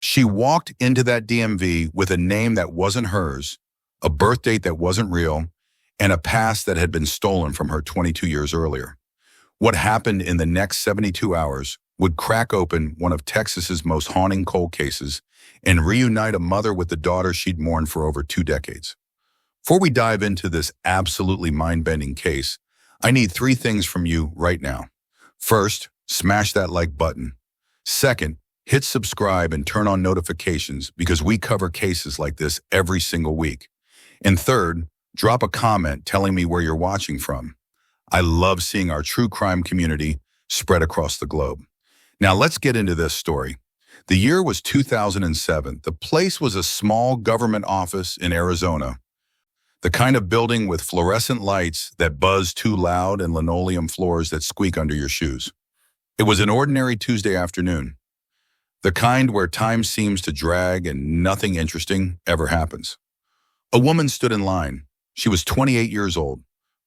She walked into that DMV with a name that wasn't hers, a birth date that wasn't real, and a past that had been stolen from her 22 years earlier. What happened in the next 72 hours would crack open one of Texas's most haunting cold cases and reunite a mother with the daughter she'd mourned for over 2 decades. Before we dive into this absolutely mind-bending case, I need three things from you right now. First, smash that like button. Second, hit subscribe and turn on notifications because we cover cases like this every single week. And third, drop a comment telling me where you're watching from. I love seeing our true crime community spread across the globe. Now let's get into this story. The year was 2007. The place was a small government office in Arizona, the kind of building with fluorescent lights that buzz too loud and linoleum floors that squeak under your shoes. It was an ordinary Tuesday afternoon, the kind where time seems to drag and nothing interesting ever happens. A woman stood in line. She was 28 years old,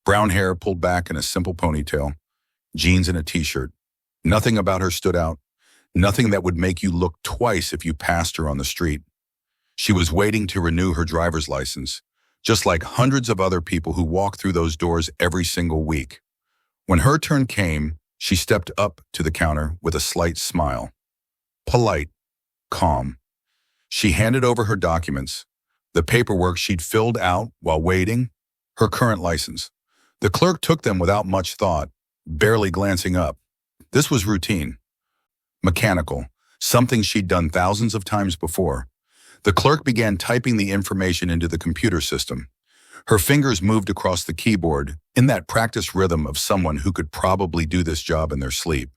brown hair pulled back in a simple ponytail, jeans and a t-shirt. Nothing about her stood out, nothing that would make you look twice if you passed her on the street. She was waiting to renew her driver's license, just like hundreds of other people who walk through those doors every single week. When her turn came, she stepped up to the counter with a slight smile. Polite, calm. She handed over her documents, the paperwork she'd filled out while waiting, her current license. The clerk took them without much thought, barely glancing up. This was routine, mechanical, something she'd done thousands of times before. The clerk began typing the information into the computer system. Her fingers moved across the keyboard in that practice rhythm of someone who could probably do this job in their sleep.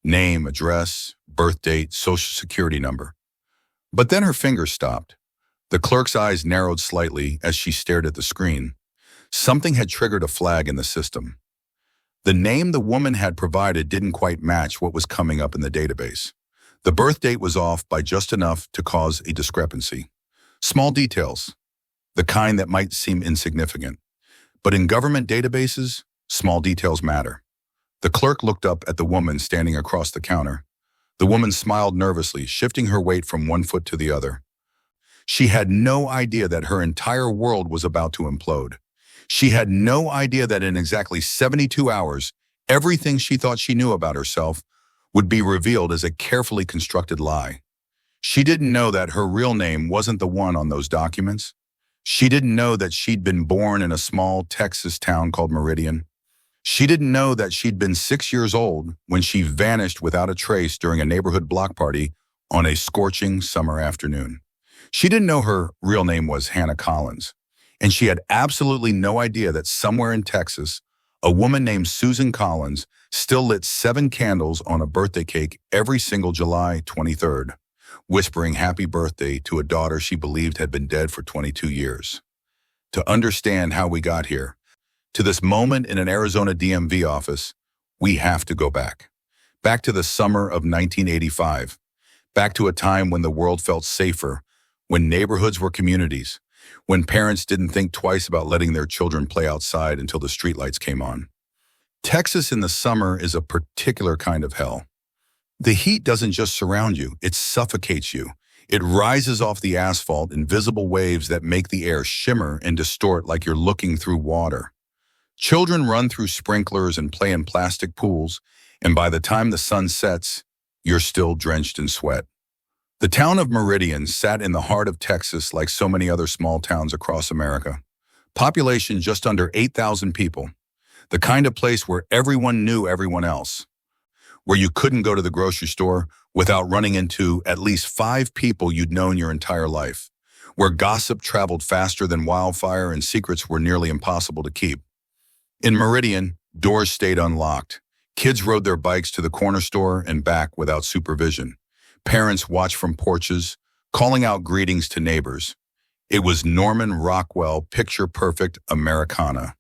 Name, address, birth date, social security number. But then her fingers stopped. The clerk's eyes narrowed slightly as she stared at the screen. Something had triggered a flag in the system. The name the woman had provided didn't quite match what was coming up in the database. The birth date was off by just enough to cause a discrepancy. Small details, the kind that might seem insignificant. But in government databases, small details matter. The clerk looked up at the woman standing across the counter. The woman smiled nervously, shifting her weight from one foot to the other. She had no idea that her entire world was about to implode. She had no idea that in exactly 72 hours, everything she thought she knew about herself would be revealed as a carefully constructed lie. She didn't know that her real name wasn't the one on those documents. She didn't know that she'd been born in a small Texas town called Meridian. She didn't know that she'd been 6 years old when she vanished without a trace during a neighborhood block party on a scorching summer afternoon. She didn't know her real name was Hannah Collins, and she had absolutely no idea that somewhere in Texas, a woman named Susan Collins still lit 7 candles on a birthday cake every single July 23rd, whispering happy birthday to a daughter she believed had been dead for 22 years. To understand how we got here, to this moment in an Arizona DMV office, we have to go back. Back to the summer of 1985. Back to a time when the world felt safer, when neighborhoods were communities, when parents didn't think twice about letting their children play outside until the streetlights came on. Texas in the summer is a particular kind of hell. The heat doesn't just surround you, it suffocates you. It rises off the asphalt in visible waves that make the air shimmer and distort like you're looking through water. Children run through sprinklers and play in plastic pools, and by the time the sun sets, you're still drenched in sweat. The town of Meridian sat in the heart of Texas like so many other small towns across America. Population just under 8,000 people. The kind of place where everyone knew everyone else. Where you couldn't go to the grocery store without running into at least 5 people you'd known your entire life. Where gossip traveled faster than wildfire and secrets were nearly impossible to keep. In Meridian, doors stayed unlocked. Kids rode their bikes to the corner store and back without supervision. Parents watched from porches, calling out greetings to neighbors. It was Norman Rockwell picture-perfect Americana.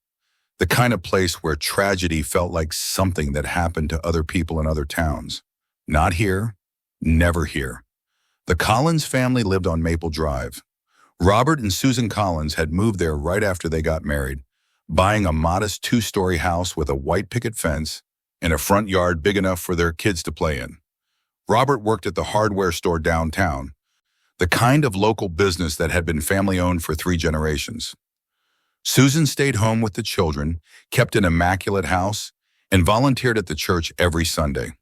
The kind of place where tragedy felt like something that happened to other people in other towns. Not here, never here. The Collins family lived on Maple Drive. Robert and Susan Collins had moved there right after they got married, buying a modest 2-story house with a white picket fence and a front yard big enough for their kids to play in. Robert worked at the hardware store downtown, the kind of local business that had been family-owned for 3 generations. Susan stayed home with the children, kept an immaculate house, and volunteered at the church every Sunday.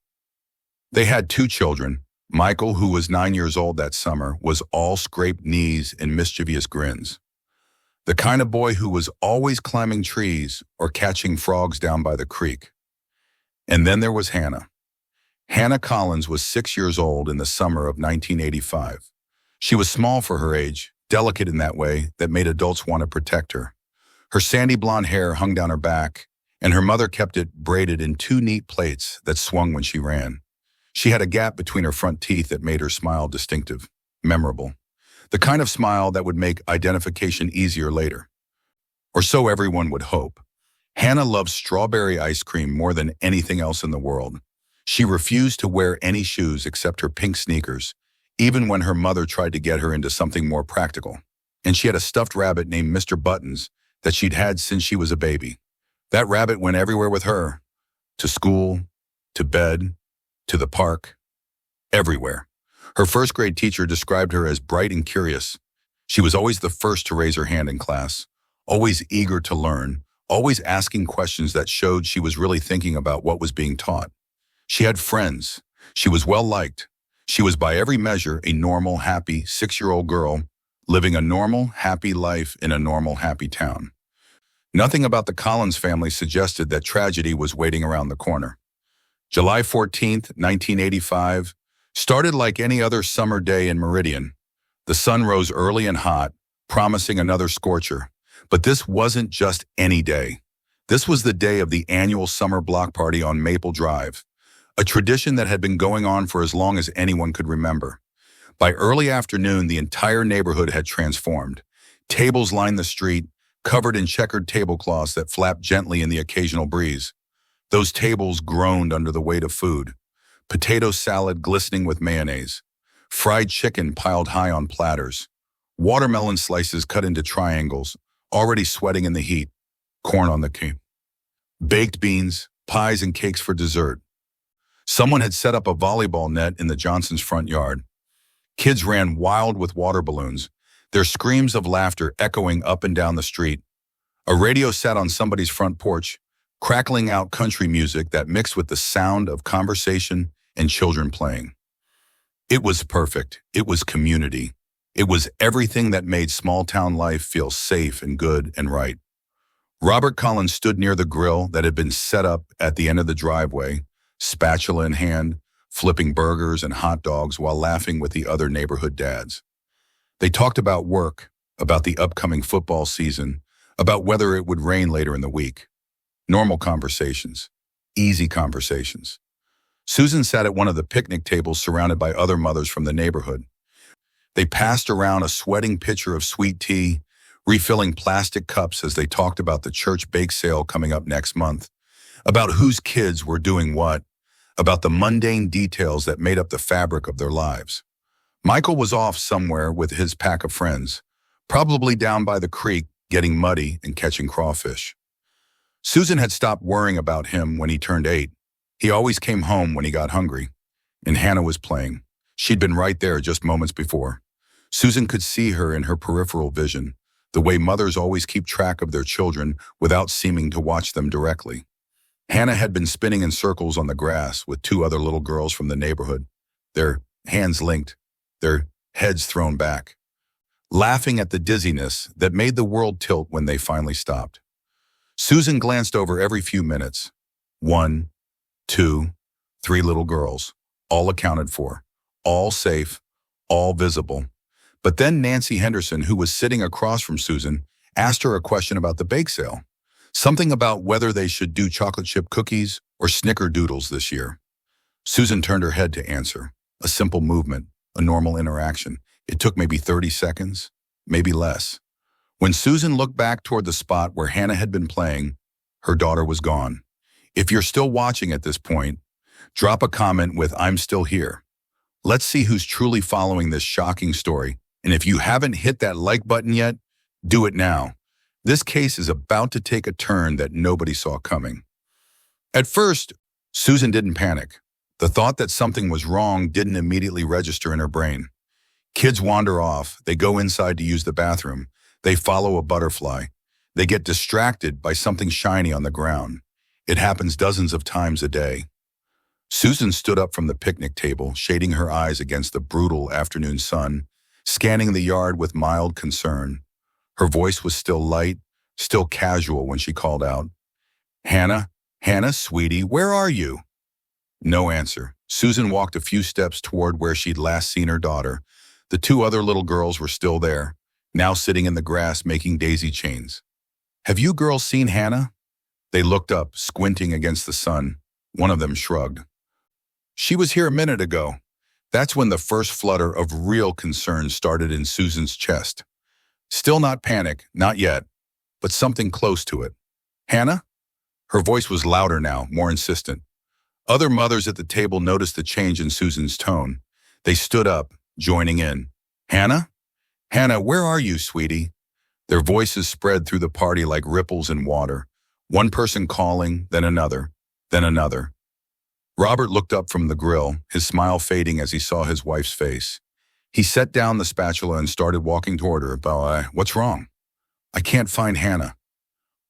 They had 2 children. Michael, who was 9 years old that summer, was all scraped knees and mischievous grins. The kind of boy who was always climbing trees or catching frogs down by the creek. And then there was Hannah. Hannah Collins was 6 years old in the summer of 1985. She was small for her age, delicate in that way that made adults want to protect her. Her sandy blonde hair hung down her back, and her mother kept it braided in 2 neat plaits that swung when she ran. She had a gap between her front teeth that made her smile distinctive, memorable. The kind of smile that would make identification easier later. Or so everyone would hope. Hannah loved strawberry ice cream more than anything else in the world. She refused to wear any shoes except her pink sneakers, even when her mother tried to get her into something more practical. And she had a stuffed rabbit named Mr. Buttons that she'd had since she was a baby. That rabbit went everywhere with her, to school, to bed, to the park, everywhere. Her first-grade teacher described her as bright and curious. She was always the first to raise her hand in class, always eager to learn, always asking questions that showed she was really thinking about what was being taught. She had friends. She was well-liked. She was by every measure a normal, happy 6-year-old girl living a normal, happy life in a normal, happy town. Nothing about the Collins family suggested that tragedy was waiting around the corner. July 14th, 1985, started like any other summer day in Meridian. The sun rose early and hot, promising another scorcher. But this wasn't just any day. This was the day of the annual summer block party on Maple Drive, a tradition that had been going on for as long as anyone could remember. By early afternoon, the entire neighborhood had transformed. Tables lined the street, covered in checkered tablecloths that flapped gently in the occasional breeze. Those tables groaned under the weight of food. Potato salad glistening with mayonnaise. Fried chicken piled high on platters. Watermelon slices cut into triangles, already sweating in the heat. Corn on the cob. Baked beans, pies, and cakes for dessert. Someone had set up a volleyball net in the Johnsons' front yard. Kids ran wild with water balloons, their screams of laughter echoing up and down the street. A radio sat on somebody's front porch, crackling out country music that mixed with the sound of conversation and children playing. It was perfect. It was community. It was everything that made small-town life feel safe and good and right. Robert Collins stood near the grill that had been set up at the end of the driveway, spatula in hand, flipping burgers and hot dogs while laughing with the other neighborhood dads. They talked about work, about the upcoming football season, about whether it would rain later in the week. Normal conversations. Easy conversations. Susan sat at one of the picnic tables surrounded by other mothers from the neighborhood. They passed around a sweating pitcher of sweet tea, refilling plastic cups as they talked about the church bake sale coming up next month, about whose kids were doing what, about the mundane details that made up the fabric of their lives. Michael was off somewhere with his pack of friends, probably down by the creek getting muddy and catching crawfish. Susan had stopped worrying about him when he turned 8. He always came home when he got hungry, and Hannah was playing. She'd been right there just moments before. Susan could see her in her peripheral vision, the way mothers always keep track of their children without seeming to watch them directly. Hannah had been spinning in circles on the grass with 2 other little girls from the neighborhood, their hands linked, their heads thrown back, laughing at the dizziness that made the world tilt when they finally stopped. Susan glanced over every few minutes. 1, 2, 3 little girls, all accounted for, all safe, all visible. But then Nancy Henderson, who was sitting across from Susan, asked her a question about the bake sale. Something about whether they should do chocolate chip cookies or snickerdoodles this year. Susan turned her head to answer. A simple movement, a normal interaction. It took maybe 30 seconds, maybe less. When Susan looked back toward the spot where Hannah had been playing, her daughter was gone. If you're still watching at this point, drop a comment with "I'm still here." Let's see who's truly following this shocking story. And if you haven't hit that like button yet, do it now. This case is about to take a turn that nobody saw coming. At first, Susan didn't panic. The thought that something was wrong didn't immediately register in her brain. Kids wander off. They go inside to use the bathroom. They follow a butterfly. They get distracted by something shiny on the ground. It happens dozens of times a day. Susan stood up from the picnic table, shading her eyes against the brutal afternoon sun, scanning the yard with mild concern. Her voice was still light, still casual when she called out, "Hannah, Hannah, sweetie, where are you?" No answer. Susan walked a few steps toward where she'd last seen her daughter. The two other little girls were still there, now sitting in the grass making daisy chains. "Have you girls seen Hannah?" They looked up, squinting against the sun. One of them shrugged. "She was here a minute ago." That's when the first flutter of real concern started in Susan's chest. Still not panic, not yet, but something close to it. "Hannah?" Her voice was louder now, more insistent. Other mothers at the table noticed the change in Susan's tone. They stood up, joining in. "Hannah? Hannah, where are you, sweetie?" Their voices spread through the party like ripples in water. One person calling, then another, then another. Robert looked up from the grill, his smile fading as he saw his wife's face. He set down the spatula and started walking toward her. "What's wrong?" "I can't find Hannah."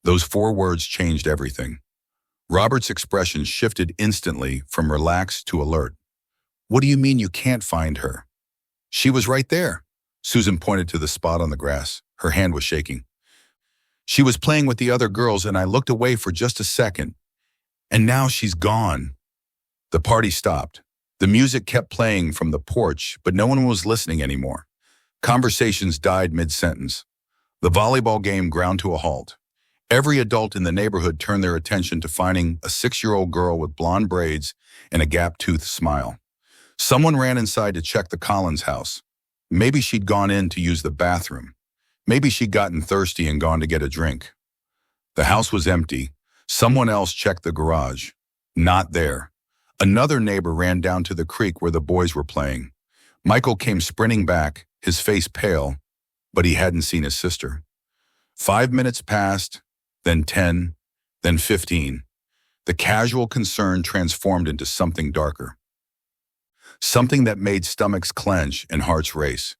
Those 4 words changed everything. Robert's expression shifted instantly from relaxed to alert. "What do you mean you can't find her?" "She was right there." Susan pointed to the spot on the grass. Her hand was shaking. "She was playing with the other girls and I looked away for just a second. And now she's gone." The party stopped. The music kept playing from the porch, but no one was listening anymore. Conversations died mid-sentence. The volleyball game ground to a halt. Every adult in the neighborhood turned their attention to finding a 6-year-old girl with blonde braids and a gap-toothed smile. Someone ran inside to check the Collins house. Maybe she'd gone in to use the bathroom. Maybe she'd gotten thirsty and gone to get a drink. The house was empty. Someone else checked the garage. Not there. Another neighbor ran down to the creek where the boys were playing. Michael came sprinting back, his face pale, but he hadn't seen his sister. 5 minutes passed, then 10, then 15. The casual concern transformed into something darker. Something that made stomachs clench and hearts race.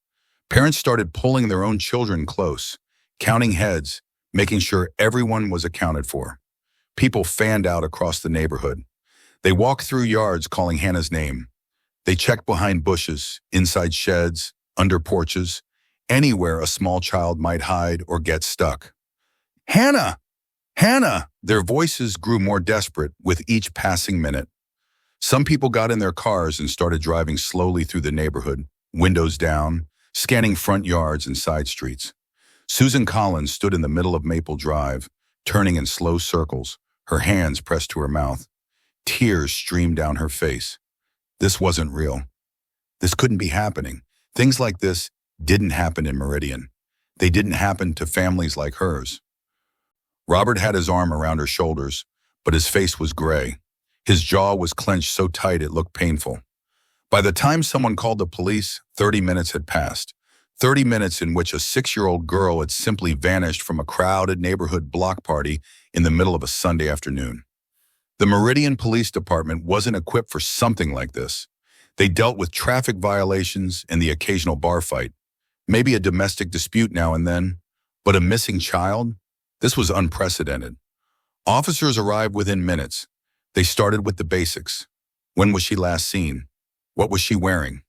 Parents started pulling their own children close, counting heads, making sure everyone was accounted for. People fanned out across the neighborhood. They walked through yards calling Hannah's name. They checked behind bushes, inside sheds, under porches, anywhere a small child might hide or get stuck. "Hannah! Hannah!" Their voices grew more desperate with each passing minute. Some people got in their cars and started driving slowly through the neighborhood, windows down, scanning front yards and side streets. Susan Collins stood in the middle of Maple Drive, turning in slow circles, her hands pressed to her mouth. Tears streamed down her face. This wasn't real. This couldn't be happening. Things like this didn't happen in Meridian. They didn't happen to families like hers. Robert had his arm around her shoulders, but his face was gray. His jaw was clenched so tight it looked painful. By the time someone called the police, 30 minutes had passed. 30 minutes in which a 6-year-old girl had simply vanished from a crowded neighborhood block party in the middle of a Sunday afternoon. The Meridian Police Department wasn't equipped for something like this. They dealt with traffic violations and the occasional bar fight. Maybe a domestic dispute now and then, but a missing child? This was unprecedented. Officers arrived within minutes. They started with the basics. When was she last seen? What was she wearing?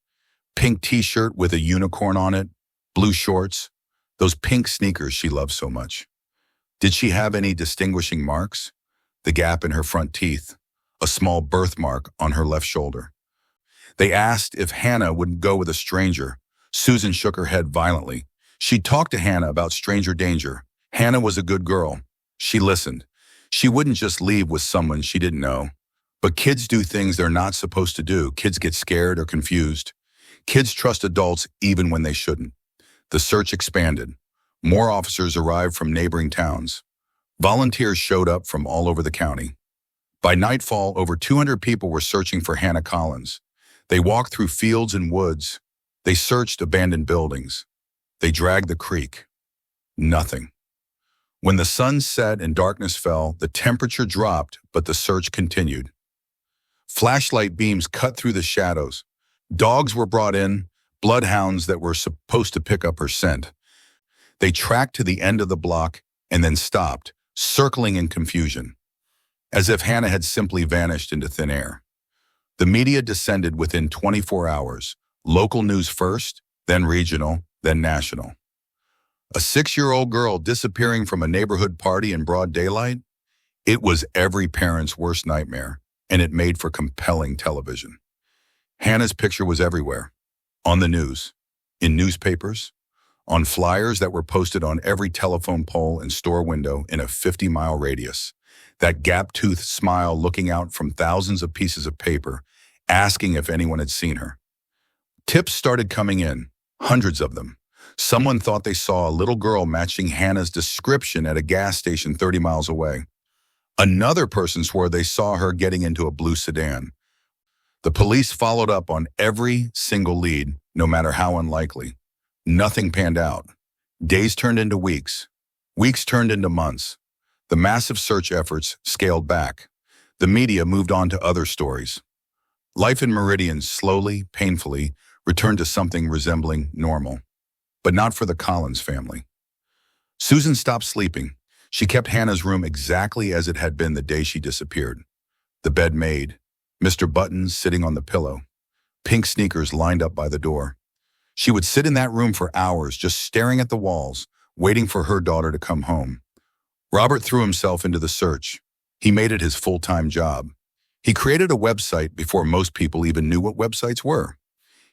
Pink t-shirt with a unicorn on it, blue shorts, those pink sneakers she loved so much. Did she have any distinguishing marks? The gap in her front teeth, a small birthmark on her left shoulder. They asked if Hannah wouldn't go with a stranger. Susan shook her head violently. She'd talked to Hannah about stranger danger. Hannah was a good girl. She listened. She wouldn't just leave with someone she didn't know. But kids do things they're not supposed to do. Kids get scared or confused. Kids trust adults even when they shouldn't. The search expanded. More officers arrived from neighboring towns. Volunteers showed up from all over the county. By nightfall, over 200 people were searching for Hannah Collins. They walked through fields and woods. They searched abandoned buildings. They dragged the creek. Nothing. When the sun set and darkness fell, the temperature dropped, but the search continued. Flashlight beams cut through the shadows. Dogs were brought in, bloodhounds that were supposed to pick up her scent. They tracked to the end of the block and then stopped, circling in confusion, as if Hannah had simply vanished into thin air. The media descended within 24 hours, local news first, then regional, then national. A 6-year-old girl disappearing from a neighborhood party in broad daylight? It was every parent's worst nightmare, and it made for compelling television. Hannah's picture was everywhere. On the news, in newspapers, on flyers that were posted on every telephone pole and store window in a 50-mile radius. That gap-toothed smile looking out from thousands of pieces of paper, asking if anyone had seen her. Tips started coming in, hundreds of them. Someone thought they saw a little girl matching Hannah's description at a gas station 30 miles away. Another person swore they saw her getting into a blue sedan. The police followed up on every single lead, no matter how unlikely. Nothing panned out. Days turned into weeks. Weeks turned into months. The massive search efforts scaled back. The media moved on to other stories. Life in Meridian slowly, painfully, returned to something resembling normal. But not for the Collins family. Susan stopped sleeping. She kept Hannah's room exactly as it had been the day she disappeared. The bed made, Mr. Buttons sitting on the pillow, pink sneakers lined up by the door. She would sit in that room for hours, just staring at the walls, waiting for her daughter to come home. Robert threw himself into the search. He made it his full-time job. He created a website before most people even knew what websites were.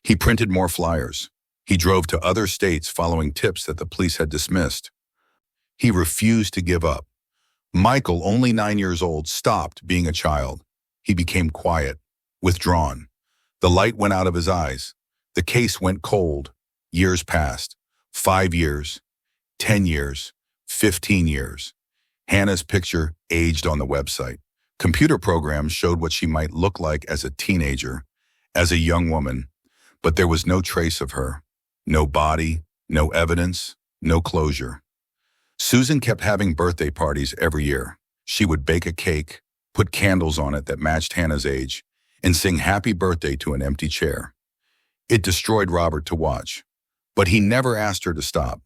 He printed more flyers. He drove to other states following tips that the police had dismissed. He refused to give up. Michael, only 9 years old, stopped being a child. He became quiet, withdrawn. The light went out of his eyes. The case went cold. Years passed. 5 years, 10 years, 15 years. Hannah's picture aged on the website. Computer programs showed what she might look like as a teenager, as a young woman, but there was no trace of her. No body, no evidence, no closure. Susan kept having birthday parties every year. She would bake a cake, put candles on it that matched Hannah's age, and sing happy birthday to an empty chair. It destroyed Robert to watch, but he never asked her to stop.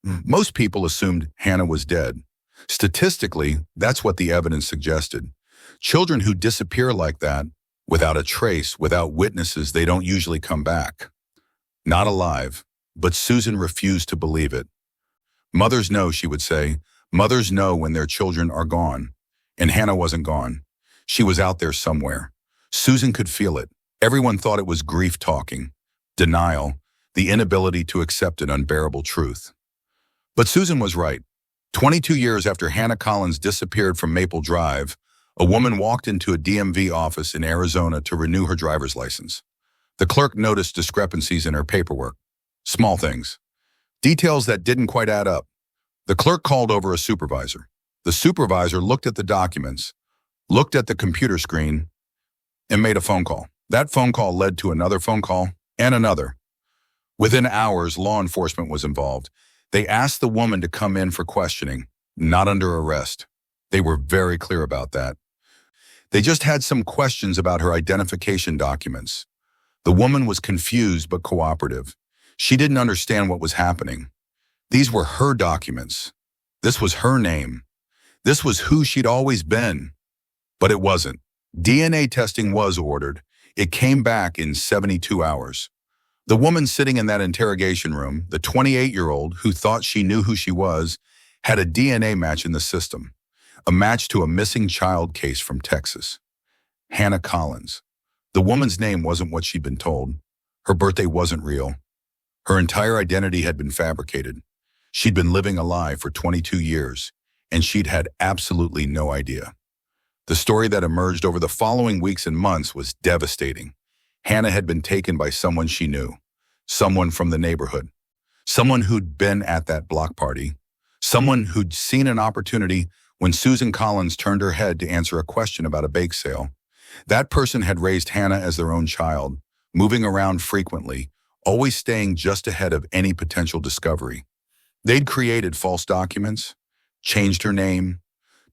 Most people assumed Hannah was dead. Statistically, that's what the evidence suggested. Children who disappear like that, without a trace, without witnesses, they don't usually come back. Not alive, but Susan refused to believe it. Mothers know, she would say. Mothers know when their children are gone. And Hannah wasn't gone. She was out there somewhere. Susan could feel it. Everyone thought it was grief talking, denial, the inability to accept an unbearable truth. But Susan was right. 22 years after Hannah Collins disappeared from Maple Drive, a woman walked into a DMV office in Arizona to renew her driver's license. The clerk noticed discrepancies in her paperwork. Small things. Details that didn't quite add up. The clerk called over a supervisor. The supervisor looked at the documents, looked at the computer screen, and made a phone call. That phone call led to another phone call and another. Within hours, law enforcement was involved. They asked the woman to come in for questioning, not under arrest. They were very clear about that. They just had some questions about her identification documents. The woman was confused but cooperative. She didn't understand what was happening. These were her documents. This was her name. This was who she'd always been. But it wasn't. DNA testing was ordered. It came back in 72 hours. The woman sitting in that interrogation room, the 28-year-old who thought she knew who she was, had a DNA match in the system. A match to a missing child case from Texas. Hannah Collins. The woman's name wasn't what she'd been told. Her birthday wasn't real. Her entire identity had been fabricated. She'd been living a lie for 22 years, and she'd had absolutely no idea. The story that emerged over the following weeks and months was devastating. Hannah had been taken by someone she knew, someone from the neighborhood, someone who'd been at that block party, someone who'd seen an opportunity when Susan Collins turned her head to answer a question about a bake sale. That person had raised Hannah as their own child, moving around frequently, always staying just ahead of any potential discovery. They'd created false documents, changed her name,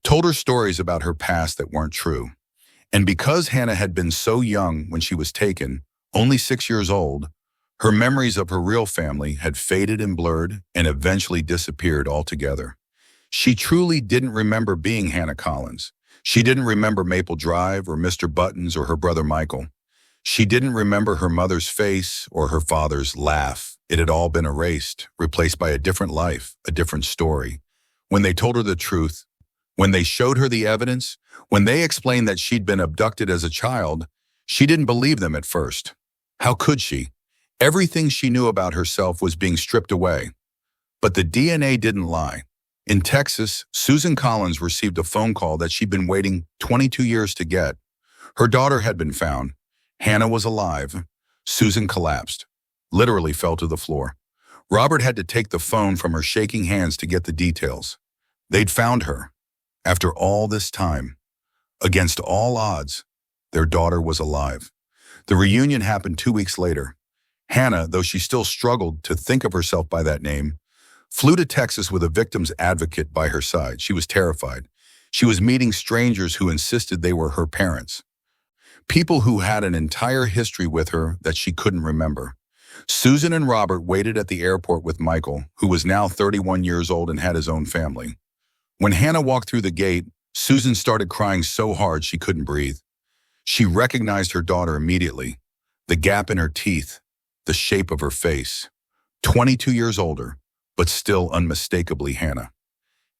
told her stories about her past that weren't true. And because Hannah had been so young when she was taken, only 6 years old, Her memories of her real family had faded and blurred and eventually disappeared altogether. She truly didn't remember being Hannah Collins. She didn't remember Maple Drive or Mr. Buttons or her brother Michael. She didn't remember her mother's face or her father's laugh. It had all been erased, replaced by a different life, a different story. When they told her the truth, when they showed her the evidence, when they explained that she'd been abducted as a child, she didn't believe them at first. How could she? Everything she knew about herself was being stripped away. But the DNA didn't lie. In Texas, Susan Collins received a phone call that she'd been waiting 22 years to get. Her daughter had been found. Hannah was alive. Susan collapsed, literally fell to the floor. Robert had to take the phone from her shaking hands to get the details. They'd found her. After all this time, against all odds, their daughter was alive. The reunion happened 2 weeks later. Hannah, though she still struggled to think of herself by that name, flew to Texas with a victim's advocate by her side. She was terrified. She was meeting strangers who insisted they were her parents. People who had an entire history with her that she couldn't remember. Susan and Robert waited at the airport with Michael, who was now 31 years old and had his own family. When Hannah walked through the gate, Susan started crying so hard she couldn't breathe. She recognized her daughter immediately. The gap in her teeth, the shape of her face. 22 years older, but still unmistakably Hannah.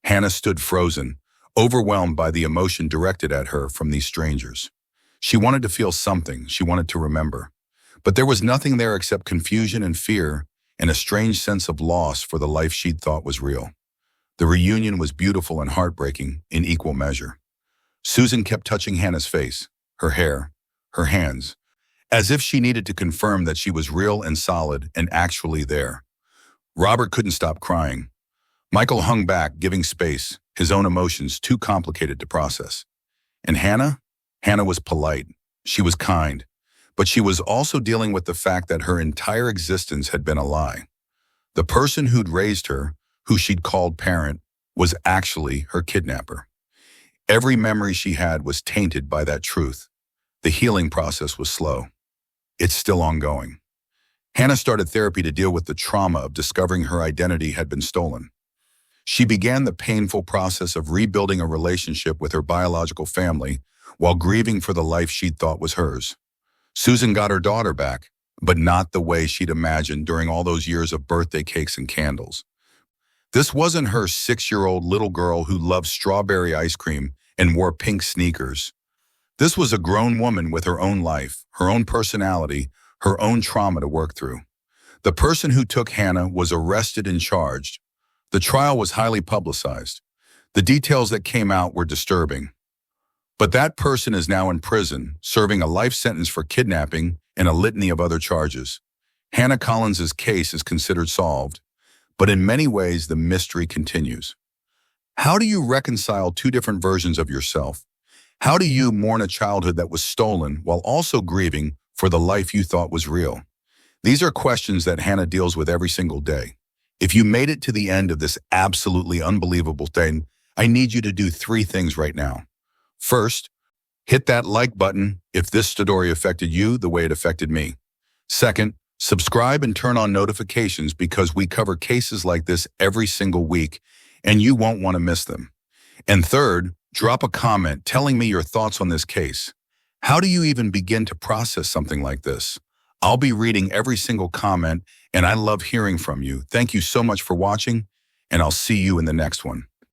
Hannah stood frozen, overwhelmed by the emotion directed at her from these strangers. She wanted to feel something, she wanted to remember. But there was nothing there except confusion and fear and a strange sense of loss for the life she'd thought was real. The reunion was beautiful and heartbreaking in equal measure. Susan kept touching Hannah's face, her hair, her hands, as if she needed to confirm that she was real and solid and actually there. Robert couldn't stop crying. Michael hung back, giving space, his own emotions too complicated to process. And Hannah? Hannah was polite. She was kind. But she was also dealing with the fact that her entire existence had been a lie. The person who'd raised her, who she'd called parent, was actually her kidnapper. Every memory she had was tainted by that truth. The healing process was slow. It's still ongoing. Hannah started therapy to deal with the trauma of discovering her identity had been stolen. She began the painful process of rebuilding a relationship with her biological family while grieving for the life she'd thought was hers. Susan got her daughter back, but not the way she'd imagined during all those years of birthday cakes and candles. This wasn't her 6-year-old little girl who loved strawberry ice cream and wore pink sneakers. This was a grown woman with her own life, her own personality, her own trauma to work through. The person who took Hannah was arrested and charged. The trial was highly publicized. The details that came out were disturbing. But that person is now in prison, serving a life sentence for kidnapping and a litany of other charges. Hannah Collins's case is considered solved, but in many ways the mystery continues. How do you reconcile two different versions of yourself? How do you mourn a childhood that was stolen while also grieving for the life you thought was real? These are questions that Hannah deals with every single day. If you made it to the end of this absolutely unbelievable thing, I need you to do 3 things right now. First, hit that like button if this story affected you the way it affected me. Second, subscribe and turn on notifications because we cover cases like this every single week and you won't want to miss them. And third, drop a comment telling me your thoughts on this case. How do you even begin to process something like this? I'll be reading every single comment and I love hearing from you. Thank you so much for watching and I'll see you in the next one.